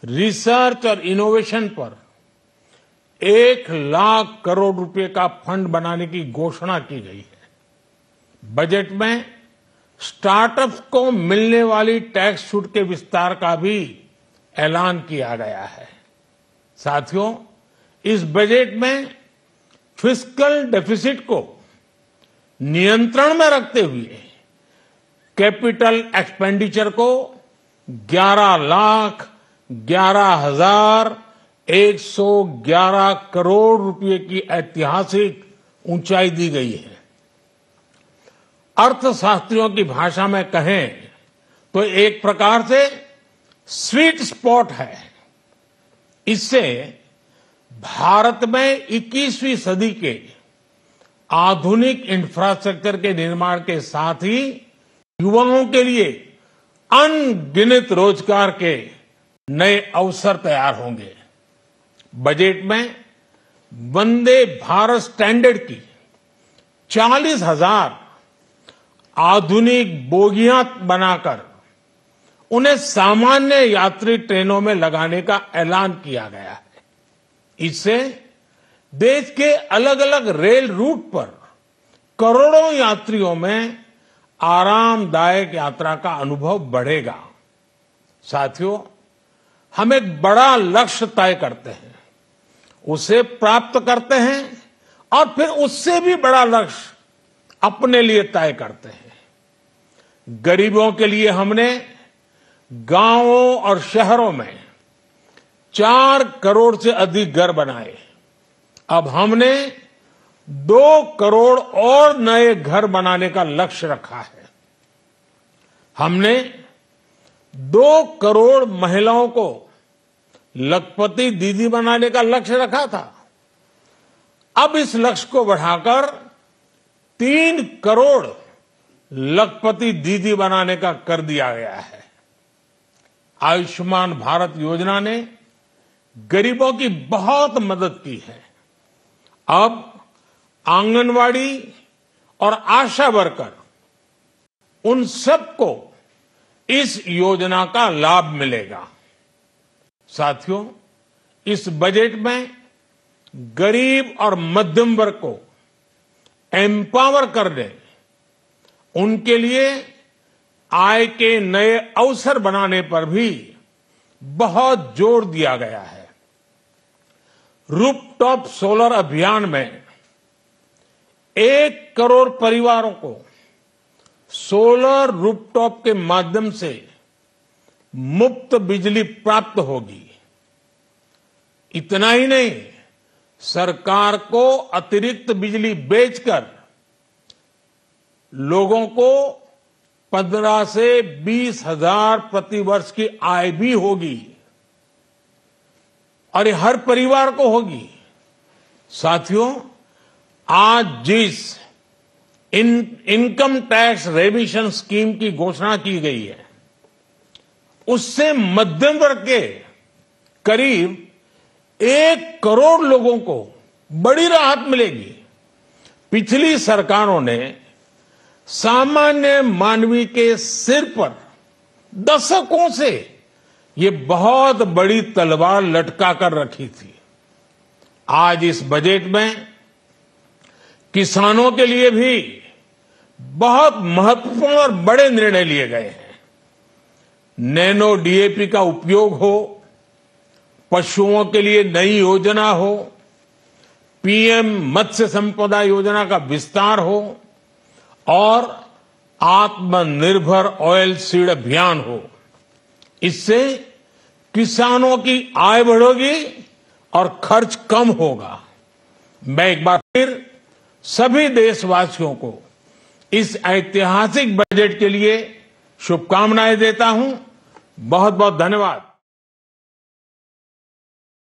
Research और innovation पर 1,00,000 करोड़ रुपए का फंड बनाने की घोषणा की गई है। बजट में स्टार्टअप्स को मिलने वाली टैक्स छूट के विस्तार का भी ऐलान किया गया है। साथियों, इस बजट में फिस्कल डेफिसिट को नियंत्रण में रखते हुए कैपिटल एक्सपेंडिचर को 11,11,111 करोड़ रुपए की ऐतिहासिक ऊंचाई दी गई है। अर्थशास्त्रियों की भाषा में कहें तो एक प्रकार से स्वीट स्पॉट है। इससे भारत में 21वीं सदी के आधुनिक इंफ्रास्ट्रक्चर के निर्माण के साथ ही युवाओं के लिए अनगिनत रोजगार के नए अवसर तैयार होंगे। बजट में वंदे भारत स्टैंडर्ड की 40,000 आधुनिक बोगियां बनाकर उन्हें सामान्य यात्री ट्रेनों में लगाने का ऐलान किया गया है। इससे देश के अलग अलग रेल रूट पर करोड़ों यात्रियों में आरामदायक यात्रा का अनुभव बढ़ेगा। साथियों, हम एक बड़ा लक्ष्य तय करते हैं, उसे प्राप्त करते हैं और फिर उससे भी बड़ा लक्ष्य अपने लिए तय करते हैं। गरीबों के लिए हमने गांवों और शहरों में 4 करोड़ से अधिक घर बनाए। अब हमने 2 करोड़ और नए घर बनाने का लक्ष्य रखा है। हमने 2 करोड़ महिलाओं को लखपति दीदी बनाने का लक्ष्य रखा था। अब इस लक्ष्य को बढ़ाकर 3 करोड़ लखपति दीदी बनाने का कर दिया गया है। आयुष्मान भारत योजना ने गरीबों की बहुत मदद की है। अब आंगनवाड़ी और आशा वर्कर, उन सबको इस योजना का लाभ मिलेगा। साथियों, इस बजट में गरीब और मध्यम वर्ग को एम्पावर करने, उनके लिए आय के नए अवसर बनाने पर भी बहुत जोर दिया गया है। रूफटॉप सोलर अभियान में 1 करोड़ परिवारों को सोलर रूफटॉप के माध्यम से मुफ्त बिजली प्राप्त होगी। इतना ही नहीं, सरकार को अतिरिक्त बिजली बेचकर लोगों को 15 से 20 हजार प्रति वर्ष की आय भी होगी और ये हर परिवार को होगी। साथियों, आज जिस इनकम टैक्स रेमिशन स्कीम की घोषणा की गई है, उससे मध्यम वर्ग के करीब 1 करोड़ लोगों को बड़ी राहत मिलेगी। पिछली सरकारों ने सामान्य मानवी के सिर पर दशकों से ये बहुत बड़ी तलवार लटका कर रखी थी। आज इस बजट में किसानों के लिए भी बहुत महत्वपूर्ण और बड़े निर्णय लिए गए हैं। नैनो डीएपी का उपयोग हो, पशुओं के लिए नई योजना हो, पीएम मत्स्य संपदा योजना का विस्तार हो और आत्मनिर्भर ऑयल सीड अभियान हो। इससे किसानों की आय बढ़ेगी और खर्च कम होगा। मैं एक बार फिर सभी देशवासियों को इस ऐतिहासिक बजट के लिए शुभकामनाएं देता हूं। बहुत बहुत धन्यवाद।